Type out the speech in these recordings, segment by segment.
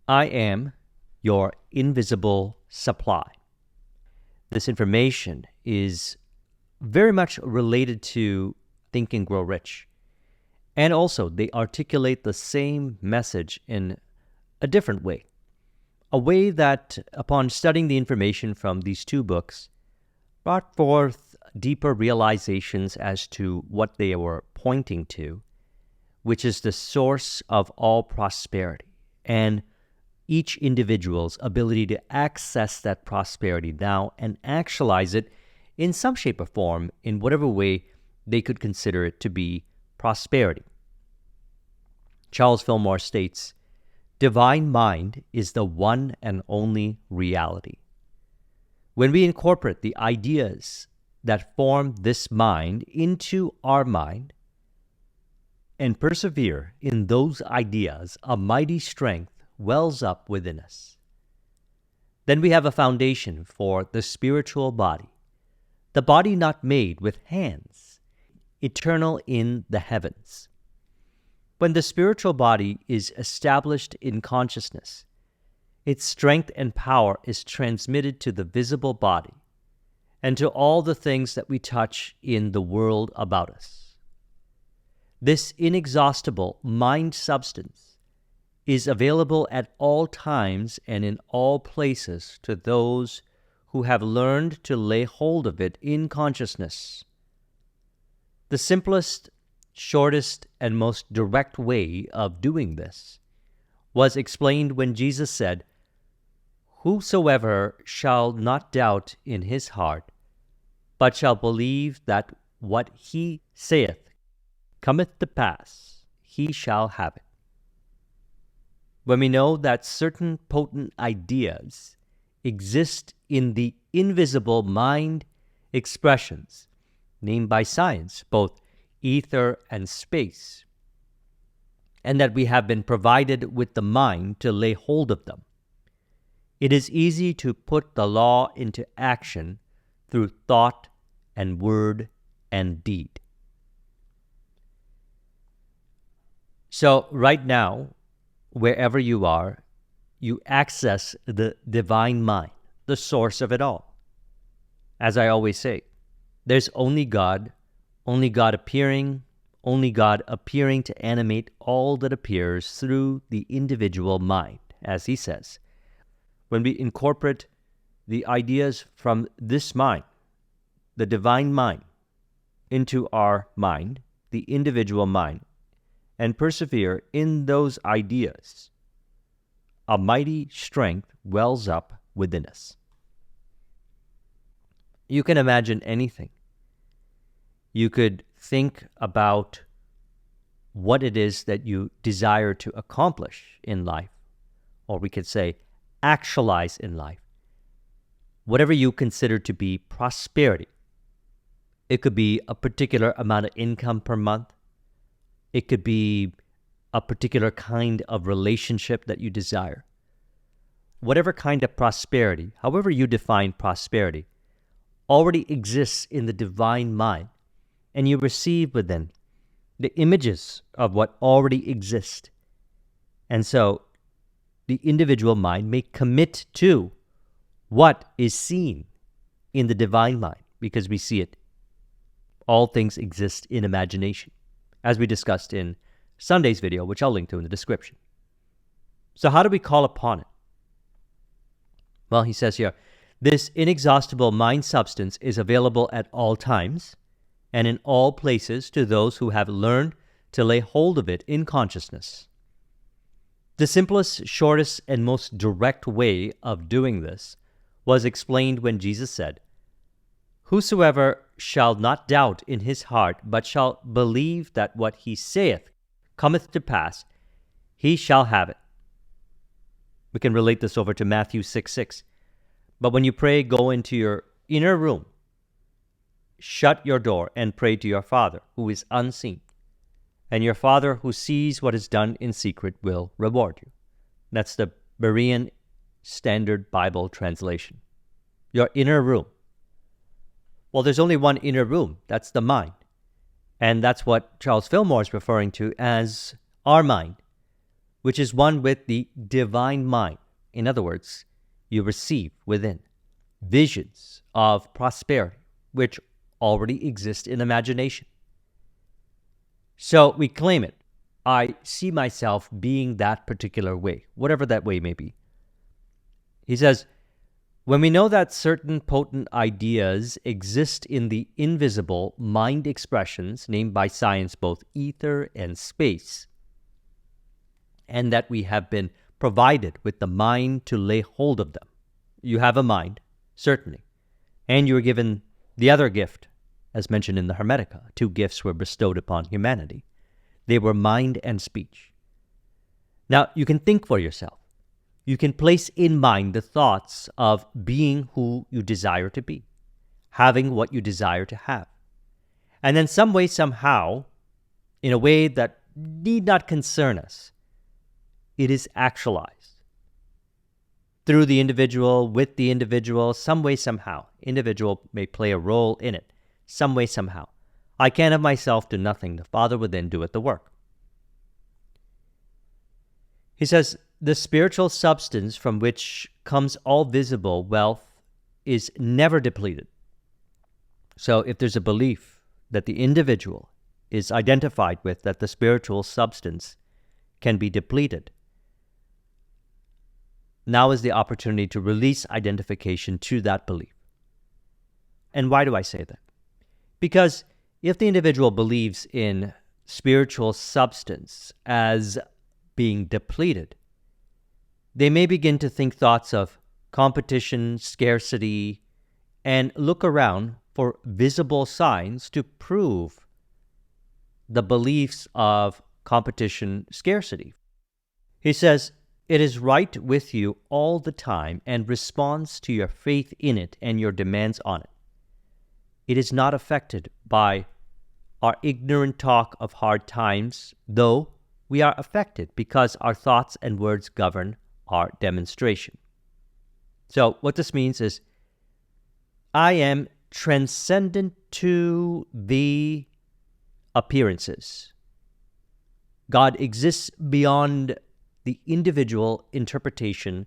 I am your invisible supply. This information is very much related to Think and Grow Rich. And also, they articulate the same message in a different way. A way that, upon studying the information from these two books, brought forth deeper realizations as to what they were pointing to, which is the source of all prosperity, and each individual's ability to access that prosperity now and actualize it in some shape or form in whatever way they could consider it to be prosperity. Charles Fillmore states, "Divine mind is the one and only reality. When we incorporate the ideas that form this mind into our mind and persevere in those ideas, a mighty strength wells up within us. Then we have a foundation for the spiritual body, the body not made with hands, eternal in the heavens. When the spiritual body is established in consciousness, its strength and power is transmitted to the visible body and to all the things that we touch in the world about us. This inexhaustible mind substance is available at all times and in all places to those who have learned to lay hold of it in consciousness. The simplest, shortest, and most direct way of doing this was explained when Jesus said, 'Whosoever shall not doubt in his heart, but shall believe that what he saith cometh to pass, he shall have it.' When we know that certain potent ideas exist in the invisible mind expressions named by science, both ether and space, and that we have been provided with the mind to lay hold of them, it is easy to put the law into action through thought and word and deed. So right now, wherever you are, you access the divine mind, the source of it all. As I always say, there's only God appearing, only God appearing to animate all that appears through the individual mind, as he says. When we incorporate the ideas from this mind, the divine mind, into our mind, the individual mind, and persevere in those ideas, a mighty strength wells up within us. You can imagine anything. You could think about what it is that you desire to accomplish in life, or we could say actualize in life. Whatever you consider to be prosperity. It could be a particular amount of income per month. It could be a particular kind of relationship that you desire. Whatever kind of prosperity, however you define prosperity, already exists in the divine mind, and you receive within the images of what already exist. And so the individual mind may commit to what is seen in the divine mind, because we see it. All things exist in imagination, as we discussed in Sunday's video, which I'll link to in the description. So how do we call upon it? Well, he says here, this inexhaustible mind substance is available at all times and in all places to those who have learned to lay hold of it in consciousness. The simplest, shortest, and most direct way of doing this was explained when Jesus said, "Whosoever shall not doubt in his heart, but shall believe that what he saith cometh to pass, he shall have it." We can relate this over to Matthew 6:6. But when you pray, go into your inner room, shut your door, and pray to your Father who is unseen. And your Father who sees what is done in secret will reward you. That's the Berean Standard Bible translation. Your inner room. Well, there's only one inner room. That's the mind. And that's what Charles Fillmore is referring to as our mind. which is one with the divine mind. In other words, you receive within visions of prosperity, which already exist in imagination. So we claim it. I see myself being that particular way, whatever that way may be. He says, when we know that certain potent ideas exist in the invisible mind expressions named by science both ether and space, and that we have been provided with the mind to lay hold of them. You have a mind, certainly, and you were given the other gift, as mentioned in the Hermetica. 2 gifts were bestowed upon humanity. They were mind and speech. Now, you can think for yourself. You can place in mind the thoughts of being who you desire to be, having what you desire to have. And then some way, somehow, in a way that need not concern us, it is actualized. Through the individual, with the individual, some way, somehow. Individual may play a role in it, some way, somehow. I can of myself do nothing. The Father within doeth the work. He says, the spiritual substance from which comes all visible wealth is never depleted. So if there's a belief that the individual is identified with, that the spiritual substance can be depleted, now is the opportunity to release identification to that belief. And why do I say that? Because if the individual believes in spiritual substance as being depleted, they may begin to think thoughts of competition, scarcity, and look around for visible signs to prove the beliefs of competition, scarcity. He says, it is right with you all the time and responds to your faith in it and your demands on it. It is not affected by our ignorant talk of hard times, though we are affected because our thoughts and words govern our demonstration. So what this means is, I am transcendent to the appearances. God exists beyond the individual interpretation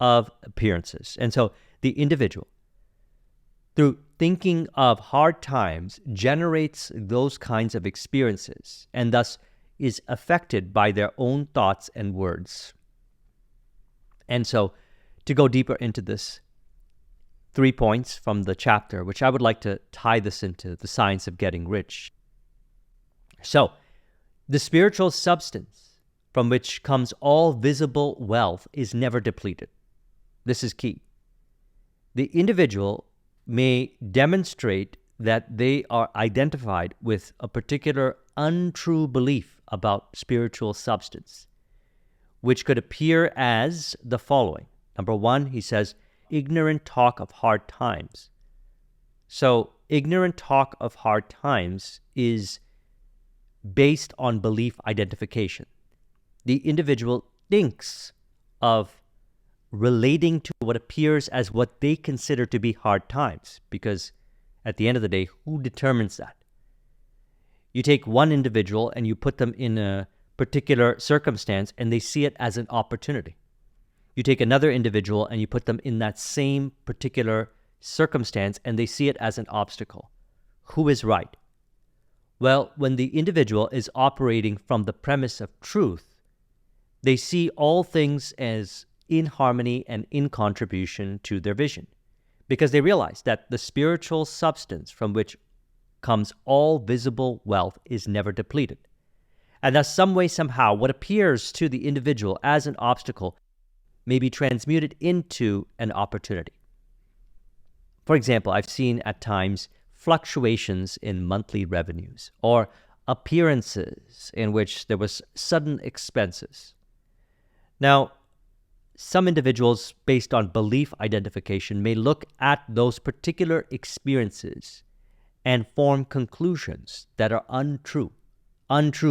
of appearances. And so the individual, through thinking of hard times, generates those kinds of experiences and thus is affected by their own thoughts and words. And so, to go deeper into this, 3 points from the chapter, which I would like to tie this into the science of getting rich. So, the spiritual substance from which comes all visible wealth is never depleted. This is key. The individual may demonstrate that they are identified with a particular untrue belief about spiritual substance, which could appear as the following. Number 1, he says, ignorant talk of hard times. So, ignorant talk of hard times is based on belief identification. The individual thinks of relating to what appears as what they consider to be hard times, because at the end of the day, who determines that? You take one individual and you put them in a particular circumstance and they see it as an opportunity. You take another individual and you put them in that same particular circumstance and they see it as an obstacle. Who is right? Well, when the individual is operating from the premise of truth, they see all things as in harmony and in contribution to their vision, because they realize that the spiritual substance from which comes all visible wealth is never depleted. And thus, some way, somehow, what appears to the individual as an obstacle may be transmuted into an opportunity. For example, I've seen at times fluctuations in monthly revenues or appearances in which there was sudden expenses. Now, some individuals, based on belief identification, may look at those particular experiences and form conclusions that are untrue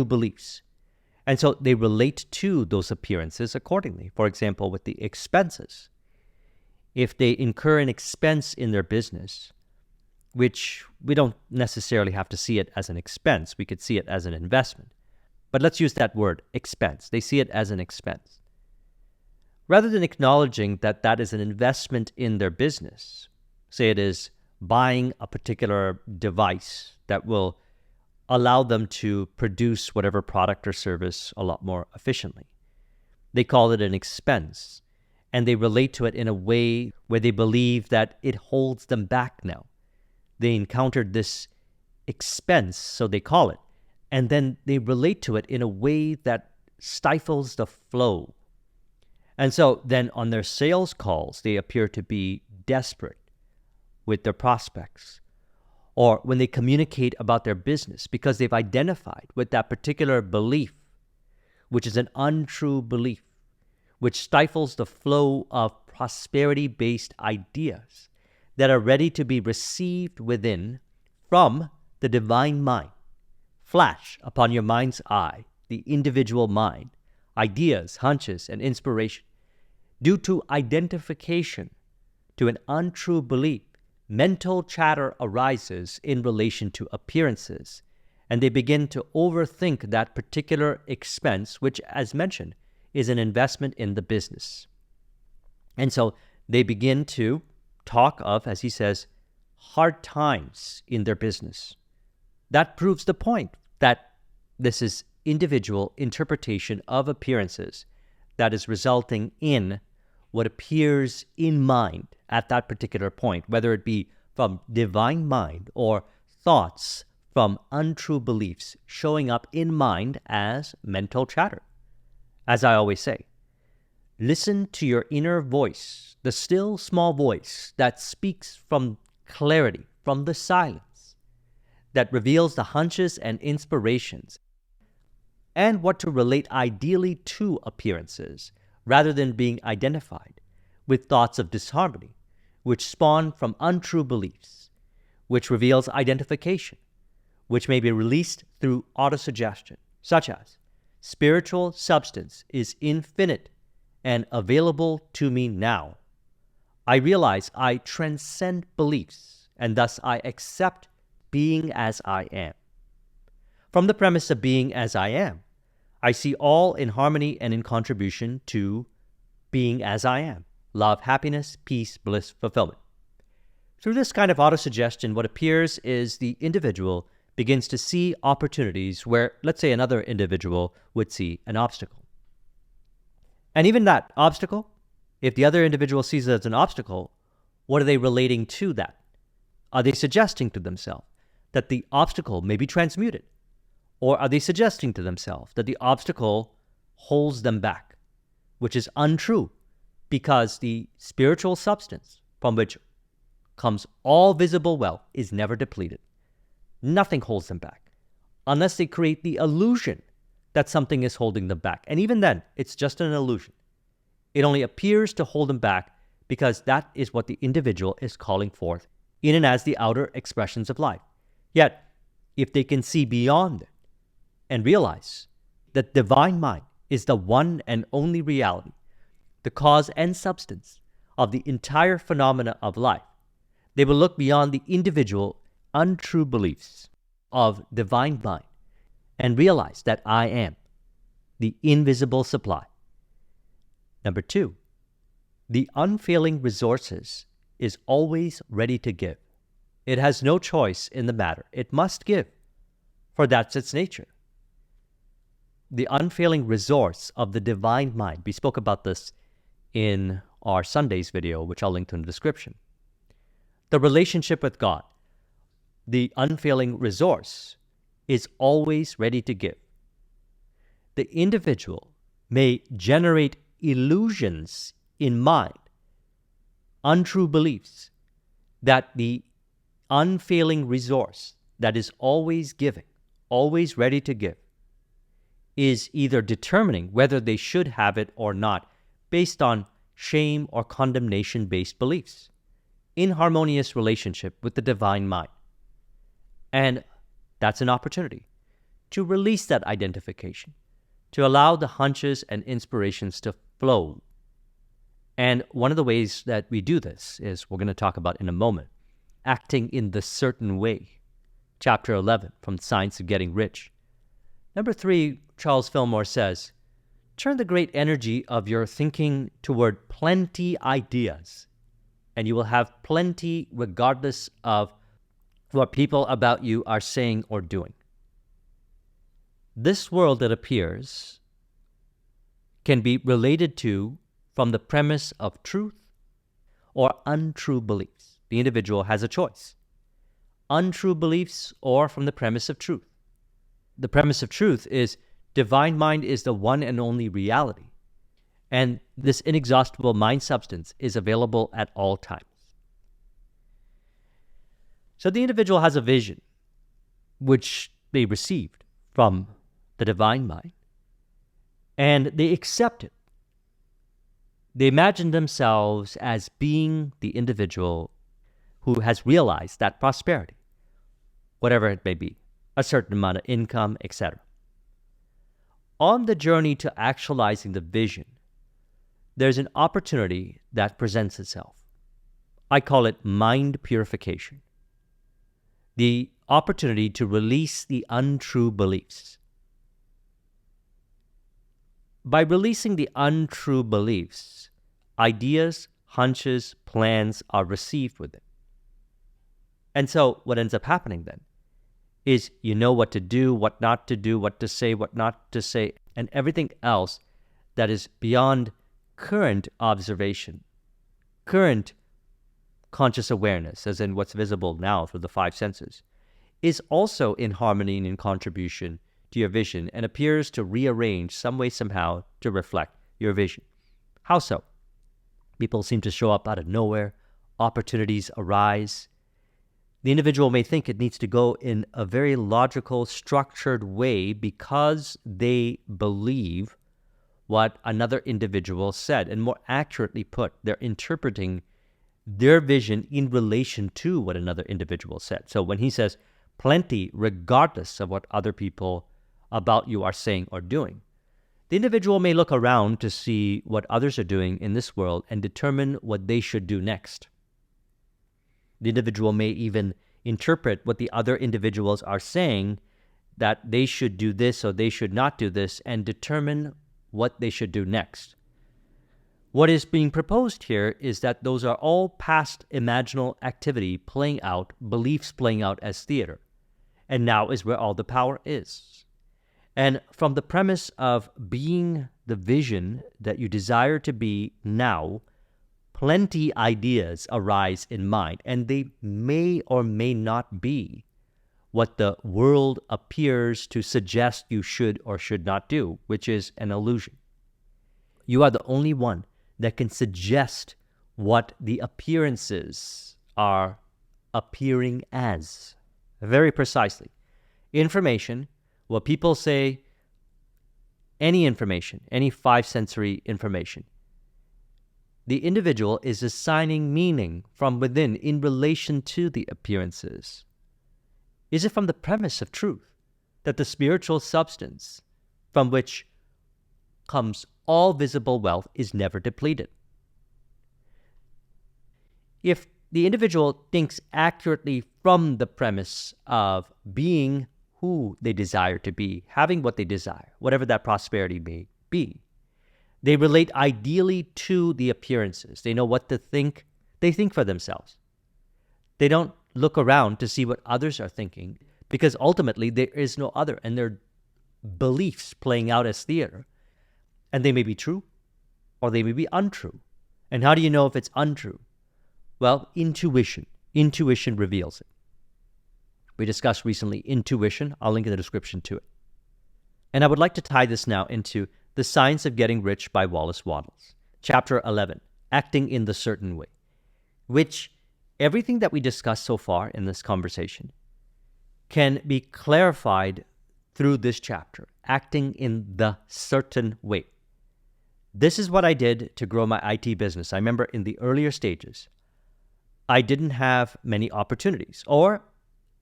beliefs. And so they relate to those appearances accordingly. For example, with the expenses. If they incur an expense in their business, which we don't necessarily have to see it as an expense, we could see it as an investment. But let's use that word, expense. They see it as an expense. Rather than acknowledging that that is an investment in their business, say it is buying a particular device that will allow them to produce whatever product or service a lot more efficiently. They call it an expense, and they relate to it in a way where they believe that it holds them back now. They encountered this expense, so they call it, and then they relate to it in a way that stifles the flow. And so then on their sales calls, they appear to be desperate with their prospects, or when they communicate about their business, because they've identified with that particular belief, which is an untrue belief, which stifles the flow of prosperity-based ideas that are ready to be received within from the divine mind. Flash upon your mind's eye, the individual mind, ideas, hunches, and inspiration. Due to identification to an untrue belief, mental chatter arises in relation to appearances, and they begin to overthink that particular expense, which, as mentioned, is an investment in the business. And so they begin to talk of, as he says, hard times in their business. That proves the point that this is individual interpretation of appearances that is resulting in what appears in mind at that particular point, whether it be from divine mind or thoughts from untrue beliefs showing up in mind as mental chatter. As I always say, listen to your inner voice, the still small voice that speaks from clarity, from the silence, that reveals the hunches and inspirations, and what to relate ideally to appearances, rather than being identified with thoughts of disharmony, which spawn from untrue beliefs, which reveals identification, which may be released through autosuggestion, such as, spiritual substance is infinite and available to me now. I realize I transcend beliefs, and thus I accept being as I am. From the premise of being as I am, I see all in harmony and in contribution to being as I am. Love, happiness, peace, bliss, fulfillment. Through this kind of autosuggestion, what appears is the individual begins to see opportunities where, let's say, another individual would see an obstacle. And even that obstacle, if the other individual sees it as an obstacle, what are they relating to that? Are they suggesting to themselves that the obstacle may be transmuted? Or are they suggesting to themselves that the obstacle holds them back, which is untrue, because the spiritual substance from which comes all visible wealth is never depleted. Nothing holds them back, unless they create the illusion that something is holding them back. And even then, it's just an illusion. It only appears to hold them back because that is what the individual is calling forth in and as the outer expressions of life. Yet, if they can see beyond it and realize that divine mind is the one and only reality, the cause and substance of the entire phenomena of life, they will look beyond the individual untrue beliefs of divine mind and realize that I am the invisible supply. Number 2, the unfailing resources is always ready to give. It has no choice in the matter. It must give, for that's its nature. The unfailing resource of the divine mind. We spoke about this in our Sunday's video, which I'll link to in the description. The relationship with God, the unfailing resource, is always ready to give. The individual may generate illusions in mind, untrue beliefs, that the unfailing resource that is always giving, always ready to give, is either determining whether they should have it or not based on shame or condemnation-based beliefs, in harmonious relationship with the divine mind. And that's an opportunity to release that identification, to allow the hunches and inspirations to flow. And one of the ways that we do this is, we're going to talk about in a moment, acting in the certain way. Chapter 11 from Science of Getting Rich. Number 3, Charles Fillmore says, turn the great energy of your thinking toward plenty ideas, and you will have plenty regardless of what people about you are saying or doing. This world that appears can be related to from the premise of truth or untrue beliefs. The individual has a choice. Untrue beliefs or from the premise of truth. The premise of truth is divine mind is the one and only reality, and this inexhaustible mind substance is available at all times. So the individual has a vision which they received from the divine mind, and they accept it. They imagine themselves as being the individual who has realized that prosperity, whatever it may be, a certain amount of income, etc. On the journey to actualizing the vision, there's an opportunity that presents itself. I call it mind purification. The opportunity to release the untrue beliefs. By releasing the untrue beliefs, ideas, hunches, plans are received with it. And so what ends up happening then is you know what to do, what not to do, what to say, what not to say, and everything else that is beyond current observation, current conscious awareness, as in what's visible now through the 5 senses, is also in harmony and in contribution to your vision and appears to rearrange some way, somehow, to reflect your vision. How so? People seem to show up out of nowhere. Opportunities arise. The individual may think it needs to go in a very logical, structured way because they believe what another individual said. And more accurately put, they're interpreting their vision in relation to what another individual said. So when he says plenty, regardless of what other people about you are saying or doing, the individual may look around to see what others are doing in this world and determine what they should do next. The individual may even interpret what the other individuals are saying, that they should do this or they should not do this, and determine what they should do next. What is being proposed here is that those are all past imaginal activity playing out, beliefs playing out as theater. And now is where all the power is. And from the premise of being the vision that you desire to be now, plenty ideas arise in mind, and they may or may not be what the world appears to suggest you should or should not do, which is an illusion. You are the only one that can suggest what the appearances are appearing as. Very precisely. Information, what people say, any information, any 5 sensory information, the individual is assigning meaning from within in relation to the appearances. Is it from the premise of truth that the spiritual substance from which comes all visible wealth is never depleted? If the individual thinks accurately from the premise of being who they desire to be, having what they desire, whatever that prosperity may be, they relate ideally to the appearances. They know what to think. They think for themselves. They don't look around to see what others are thinking, because ultimately there is no other, and they're beliefs playing out as theater. And they may be true, or they may be untrue. And how do you know if it's untrue? Well, intuition. Intuition reveals it. We discussed recently intuition. I'll link in the description to it. And I would like to tie this now into The Science of Getting Rich by Wallace Wattles, Chapter 11, Acting in the Certain Way, which everything that we discussed so far in this conversation can be clarified through this chapter, acting in the certain way. This is what I did to grow my IT business. I remember in the earlier stages, I didn't have many opportunities, or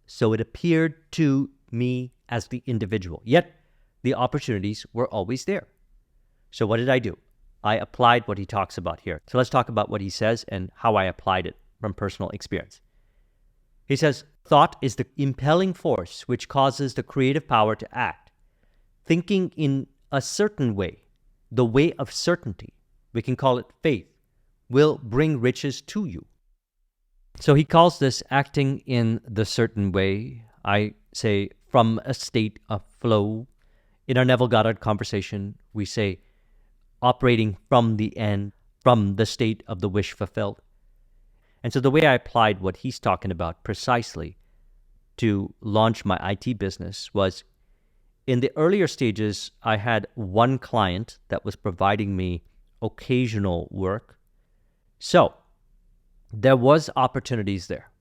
so it appeared to me as the individual. Yet, the opportunities were always there. So what did I do? I applied what he talks about here. So let's talk about what he says and how I applied it from personal experience. He says, thought is the impelling force which causes the creative power to act. thinking in a certain way, the way of certainty, we can call it faith, will bring riches to you. So he calls this acting in the certain way. I say from a state of flow. In our Neville Goddard conversation, we say operating from the end, from the state of the wish fulfilled. And so the way I applied what he's talking about precisely to launch my IT business was, in the earlier stages, I had one client that was providing me occasional work. So there was opportunities there.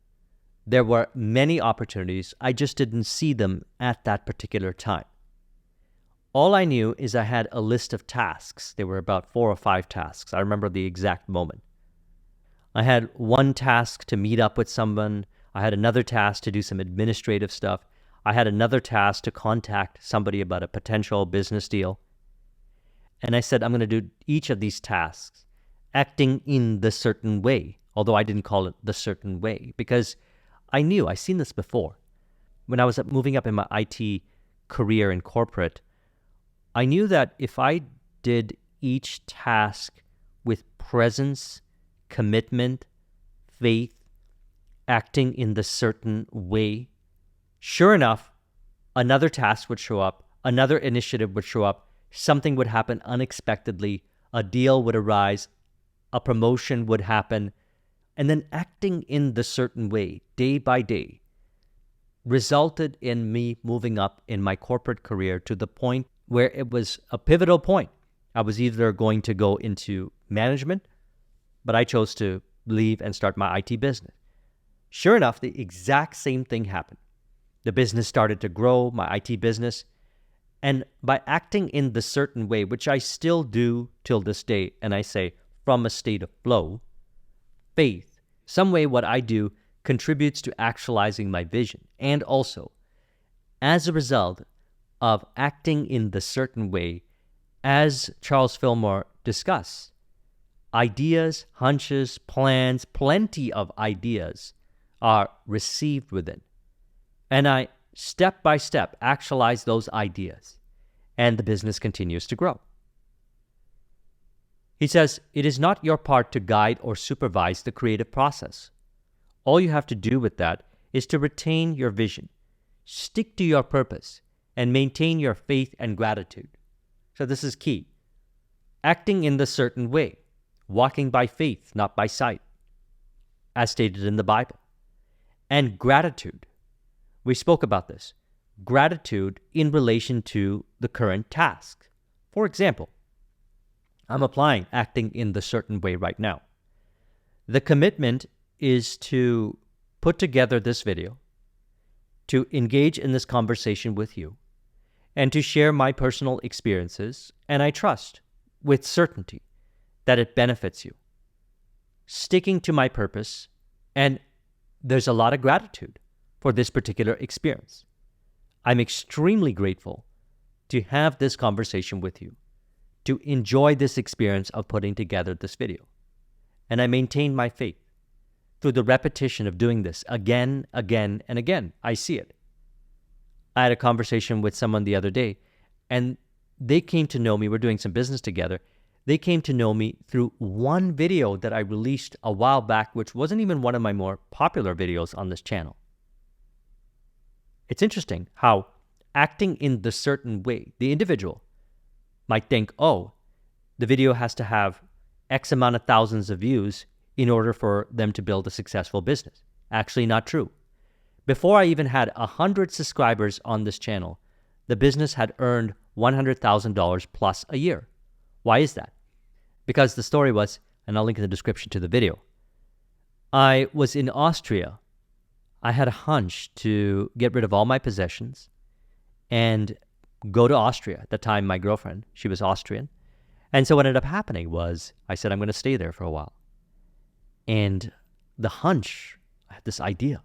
There were many opportunities. I just didn't see them at that particular time. All I knew is I had a list of tasks. There were about 4 or 5 tasks. I remember the exact moment. I had one task to meet up with someone. I had another task to do some administrative stuff. I had another task to contact somebody about a potential business deal. And I said, I'm going to do each of these tasks acting in the certain way, although I didn't call it the certain way, because I knew, I've seen this before. When I was moving up in my IT career in corporate, I knew that if I did each task with presence, commitment, faith, acting in the certain way, sure enough, another task would show up, another initiative would show up, something would happen unexpectedly, a deal would arise, a promotion would happen, and then acting in the certain way, day by day, resulted in me moving up in my corporate career to the point where it was a pivotal point. I was either going to go into management, but I chose to leave and start my IT business. Sure enough, the exact same thing happened. The business started to grow, my IT business, and by acting in the certain way, which I still do till this day, and I say from a state of flow, faith, some way what I do contributes to actualizing my vision. And also, as a result of acting in the certain way, as Charles Fillmore discussed, ideas, hunches, plans, plenty of ideas are received within. And I, step by step, actualize those ideas, and the business continues to grow. He says, it is not your part to guide or supervise the creative process. All you have to do with that is to retain your vision, stick to your purpose, and maintain your faith and gratitude. So this is key. Acting in the certain way, walking by faith, not by sight, as stated in the Bible. And gratitude. We spoke about this. Gratitude in relation to the current task. For example, I'm applying acting in the certain way right now. The commitment is to put together this video, to engage in this conversation with you, and to share my personal experiences, and I trust with certainty that it benefits you. Sticking to my purpose, and there's a lot of gratitude for this particular experience. I'm extremely grateful to have this conversation with you, to enjoy this experience of putting together this video. And I maintain my faith through the repetition of doing this again, again, and again. I see it. I had a conversation with someone the other day, and they came to know me. We're doing some business together. They came to know me through one video that I released a while back, which wasn't even one of my more popular videos on this channel. It's interesting how acting in the certain way, the individual might think, oh, the video has to have X amount of thousands of views in order for them to build a successful business. Actually, not true. Before I even had 100 subscribers on this channel, the business had earned $100,000 plus a year. Why is that? Because the story was, and I'll link in the description to the video, I was in Austria. I had a hunch to get rid of all my possessions and go to Austria. At the time, my girlfriend, she was Austrian. And so what ended up happening was I said, I'm going to stay there for a while. And the hunch, I had this idea,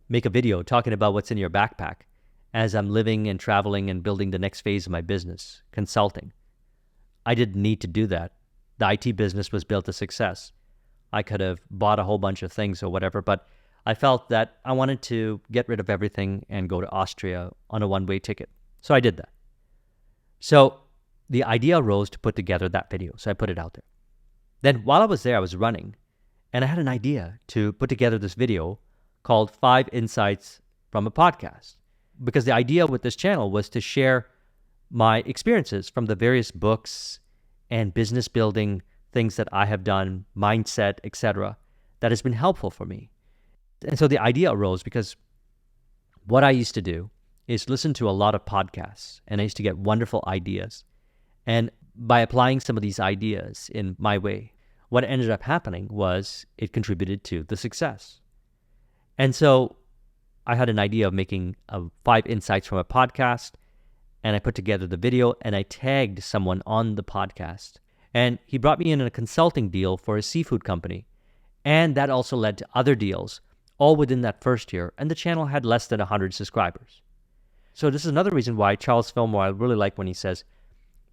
make a video talking about what's in your backpack as I'm living and traveling and building the next phase of my business, consulting. I didn't need to do that. The IT business was built to success. I could have bought a whole bunch of things or whatever, but I felt that I wanted to get rid of everything and go to Austria on a one-way ticket. So I did that. So the idea arose to put together that video. So I put it out there. Then while I was there, I was running, and I had an idea to put together this video called 5 Insights from a Podcast. Because the idea with this channel was to share my experiences from the various books and business building things that I have done, mindset, etc., that has been helpful for me. And so the idea arose because what I used to do is listen to a lot of podcasts, and I used to get wonderful ideas. And by applying some of these ideas in my way, what ended up happening was it contributed to the success. And so I had an idea of making 5 Insights from a Podcast, and I put together the video, and I tagged someone on the podcast. And he brought me in a consulting deal for a seafood company. And that also led to other deals, all within that first year. And the channel had less than 100 subscribers. So this is another reason why Charles Fillmore, I really like when he says,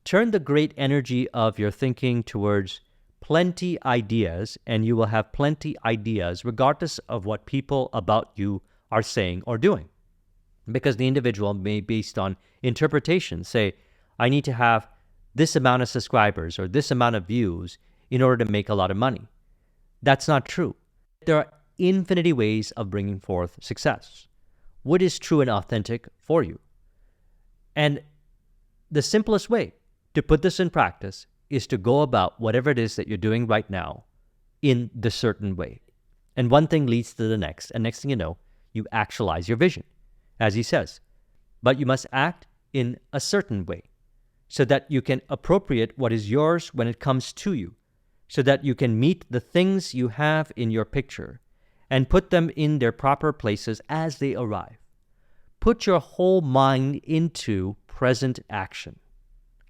turn the great energy of your thinking towards plenty ideas, and you will have plenty ideas regardless of what people about you are saying or doing. Because the individual may, based on interpretation, say, I need to have this amount of subscribers or this amount of views in order to make a lot of money. That's not true. There are infinity ways of bringing forth success. What is true and authentic for you? And the simplest way to put this in practice is to go about whatever it is that you're doing right now in the certain way. And one thing leads to the next, and next thing you know, you actualize your vision, as he says. But you must act in a certain way so that you can appropriate what is yours when it comes to you, so that you can meet the things you have in your picture and put them in their proper places as they arrive. Put your whole mind into present action.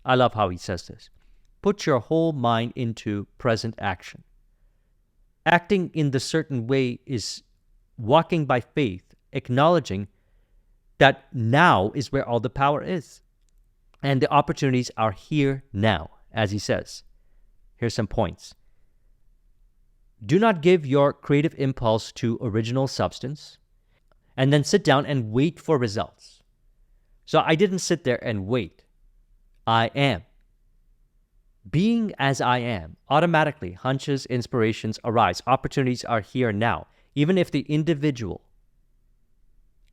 I love how he says this. Put your whole mind into present action. Acting in the certain way is walking by faith, acknowledging that now is where all the power is. And the opportunities are here now, as he says. Here's some points. Do not give your creative impulse to original substance, and then sit down and wait for results. So I didn't sit there and wait. I am. Being as I am, automatically hunches, inspirations arise. Opportunities are here now. Even if the individual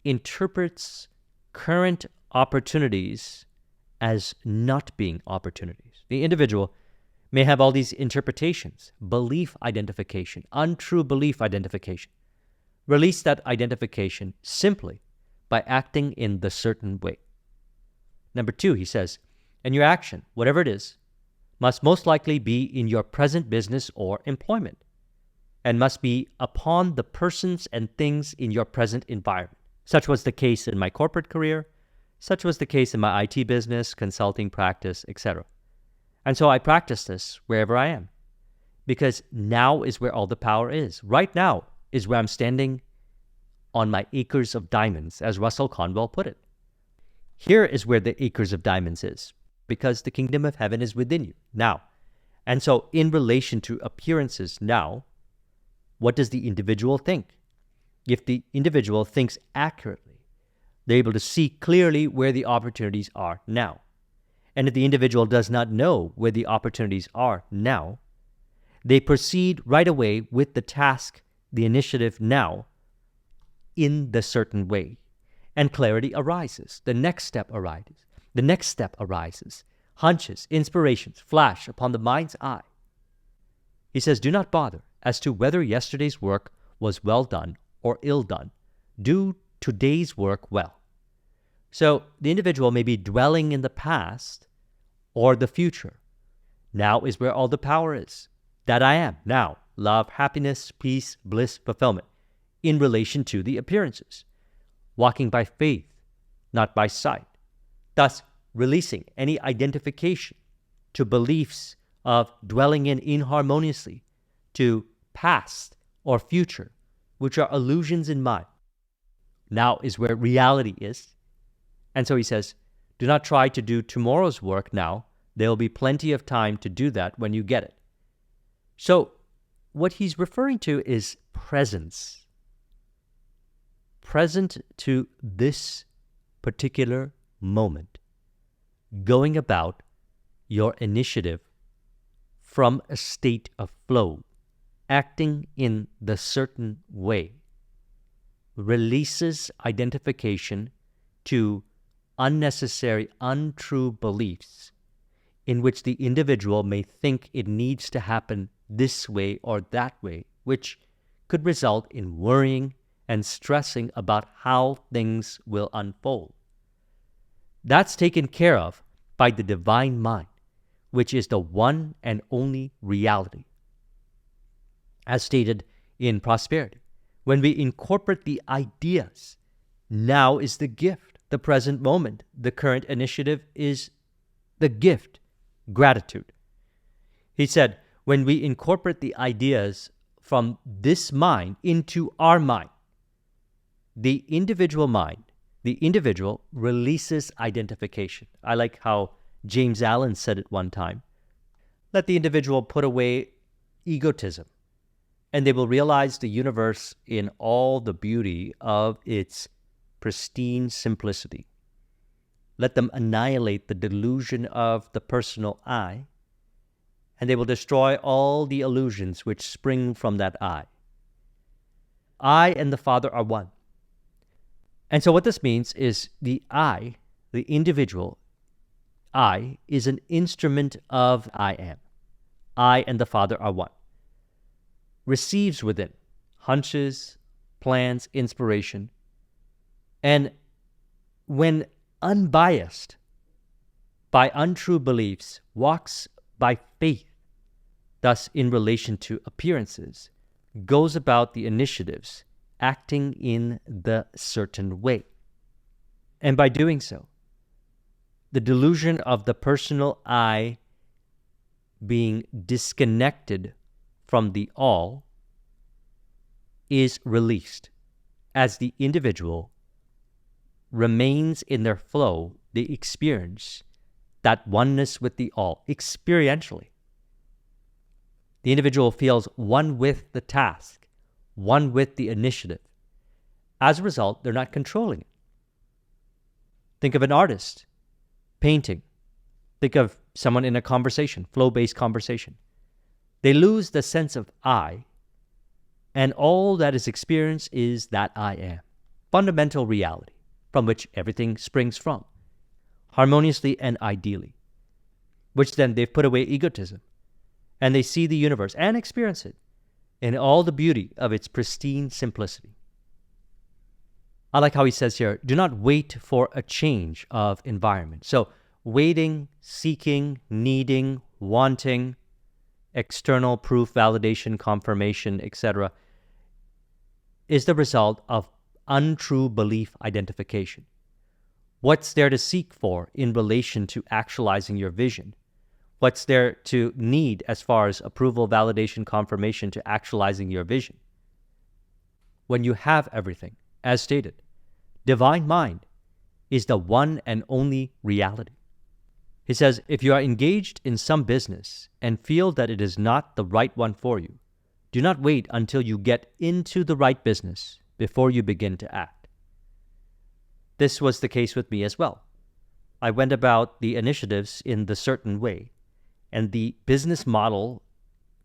interprets current opportunities as not being opportunities. The individual may have all these interpretations, belief identification, untrue belief identification. Release that identification simply by acting in the certain way. Number 2, he says, and your action, whatever it is, must most likely be in your present business or employment, and must be upon the persons and things in your present environment. Such was the case in my corporate career, such was the case in my IT business, consulting practice, etc. And so I practice this wherever I am, because now is where all the power is. Right now is where I'm standing on my acres of diamonds, as Russell Conwell put it. Here is where the acres of diamonds is, because the kingdom of heaven is within you now. And so in relation to appearances now, what does the individual think? If the individual thinks accurately, they're able to see clearly where the opportunities are now. And if the individual does not know where the opportunities are now, they proceed right away with the task, the initiative now, in the certain way. And clarity arises. The next step arises. The next step arises. Hunches, inspirations flash upon the mind's eye. He says, do not bother as to whether yesterday's work was well done or ill done. Do today's work well. So the individual may be dwelling in the past or the future. Now is where all the power is. That I am now. Love, happiness, peace, bliss, fulfillment. In relation to the appearances. Walking by faith, not by sight. Thus, releasing any identification to beliefs of dwelling in inharmoniously to past or future, which are illusions in mind. Now is where reality is. And so he says, do not try to do tomorrow's work now. There will be plenty of time to do that when you get it. So what he's referring to is presence. Present to this particular moment. going about your initiative from a state of flow, acting in the certain way, releases identification to unnecessary, untrue beliefs in which the individual may think it needs to happen this way or that way, which could result in worrying and stressing about how things will unfold. That's taken care of by the divine mind, which is the one and only reality. As stated in Prosperity, when we incorporate the ideas, now is the gift, the present moment, the current initiative is the gift, gratitude. He said, when we incorporate the ideas from this mind into our mind, the individual mind, the individual releases identification. I like how James Allen said it one time. Let the individual put away egotism, and they will realize the universe in all the beauty of its pristine simplicity. Let them annihilate the delusion of the personal I, and they will destroy all the illusions which spring from that I. I and the Father are one. And so what this means is the I, the individual I, is an instrument of I am. I and the Father are one. Receives within hunches, plans, inspiration, and when unbiased by untrue beliefs, walks by faith, thus in relation to appearances, goes about the initiatives, acting in the certain way. And by doing so, the delusion of the personal I being disconnected from the all is released as the individual remains in their flow, they experience that oneness with the all experientially. The individual feels one with the task, one with the initiative. As a result, they're not controlling it. Think of an artist painting. Think of someone in a conversation, flow-based conversation. They lose the sense of I, and all that is experienced is that I am. Fundamental reality from which everything springs from, harmoniously and ideally, which then they've put away egotism, and they see the universe and experience it in all the beauty of its pristine simplicity. I like how he says here, do not wait for a change of environment. So waiting, seeking, needing, wanting, external proof, validation, confirmation, etc., is the result of untrue belief identification. What's there to seek for in relation to actualizing your vision? What's there to need as far as approval, validation, confirmation to actualizing your vision? When you have everything, as stated, divine mind is the one and only reality. He says, if you are engaged in some business and feel that it is not the right one for you, do not wait until you get into the right business before you begin to act. This was the case with me as well. I went about the initiatives in the certain way, and the business model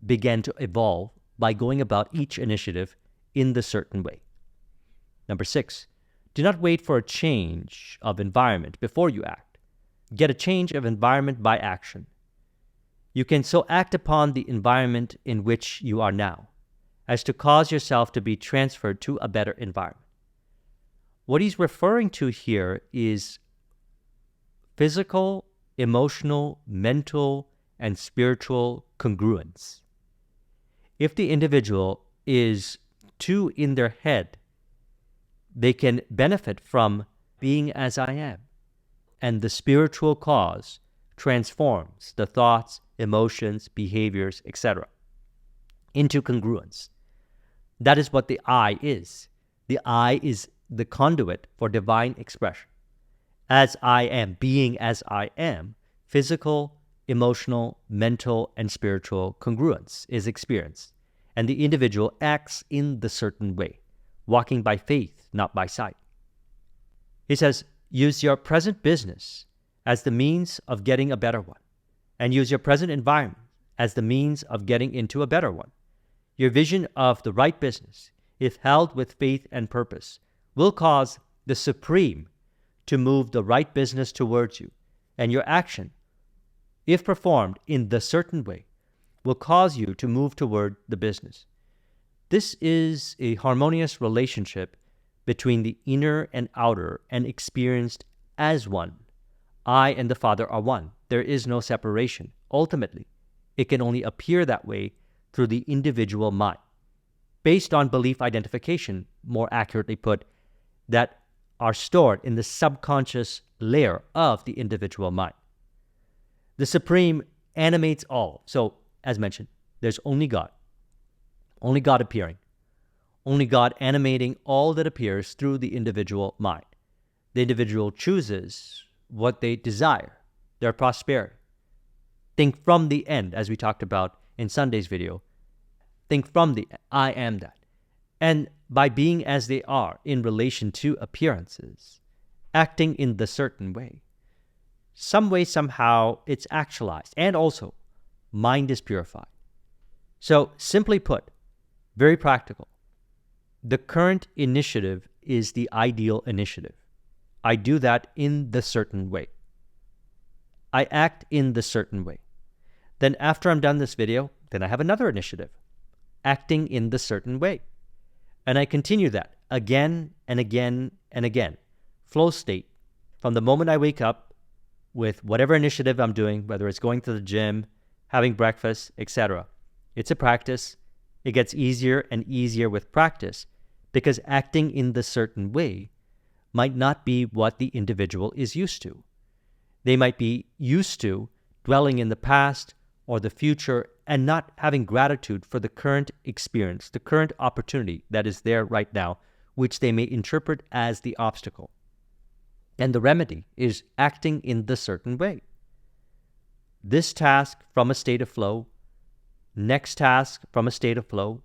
began to evolve by going about each initiative in the certain way. Number 6, do not wait for a change of environment before you act. Get a change of environment by action. You can so act upon the environment in which you are now as to cause yourself to be transferred to a better environment. What he's referring to here is physical, emotional, mental, and spiritual congruence. If the individual is too in their head, they can benefit from being as I am. And the spiritual cause transforms the thoughts, emotions, behaviors, etc. into congruence. That is what the I is. The I is the conduit for divine expression. As I am, being as I am, physical, emotional, mental, and spiritual congruence is experienced, and the individual acts in the certain way, walking by faith, not by sight. He says, use your present business as the means of getting a better one, and use your present environment as the means of getting into a better one. Your vision of the right business, if held with faith and purpose, will cause the Supreme to move the right business towards you, and your action, if performed in the certain way, will cause you to move toward the business. This is a harmonious relationship between the inner and outer and experienced as one. I and the Father are one. There is no separation. Ultimately, it can only appear that way through the individual mind, based on belief identification, more accurately put, that are stored in the subconscious layer of the individual mind. The Supreme animates all. So, as mentioned, there's only God appearing, only God animating all that appears through the individual mind. The individual chooses what they desire, their prosperity. Think from the end, as we talked about in Sunday's video. Think from the I am that. And by being as they are in relation to appearances, acting in the certain way, some way, somehow, it's actualized. And also, mind is purified. So, simply put, very practical, the current initiative is the ideal initiative. I do that in the certain way. I act in the certain way. Then after I'm done this video, then I have another initiative, acting in the certain way. And I continue that again and again and again. Flow state, from the moment I wake up with whatever initiative I'm doing, whether it's going to the gym, having breakfast, etc. It's a practice. It gets easier and easier with practice because acting in the certain way might not be what the individual is used to. They might be used to dwelling in the past or the future and not having gratitude for the current experience, the current opportunity that is there right now, which they may interpret as the obstacle. And the remedy is acting in the certain way. This task from a state of flow, next task from a state of flow,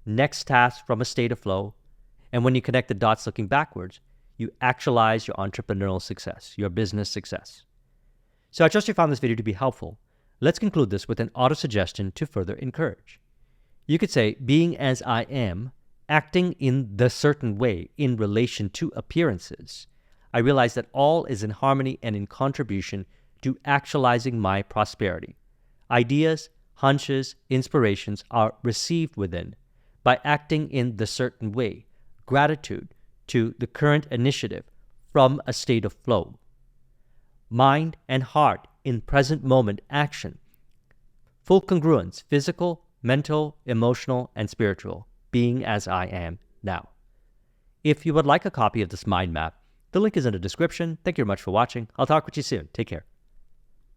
next task from a state of flow, and when you connect the dots looking backwards, you actualize your entrepreneurial success, your business success. So I trust you found this video to be helpful. Let's conclude this with an auto-suggestion to further encourage. You could say, being as I am, acting in the certain way in relation to appearances, I realize that all is in harmony and in contribution to actualizing my prosperity. Ideas, hunches, inspirations are received within by acting in the certain way, gratitude to the current initiative from a state of flow. Mind and heart in present moment action. Full congruence, physical, mental, emotional, and spiritual, being as I am now. If you would like a copy of this mind map, the link is in the description. Thank you very much for watching. I'll talk with you soon. Take care.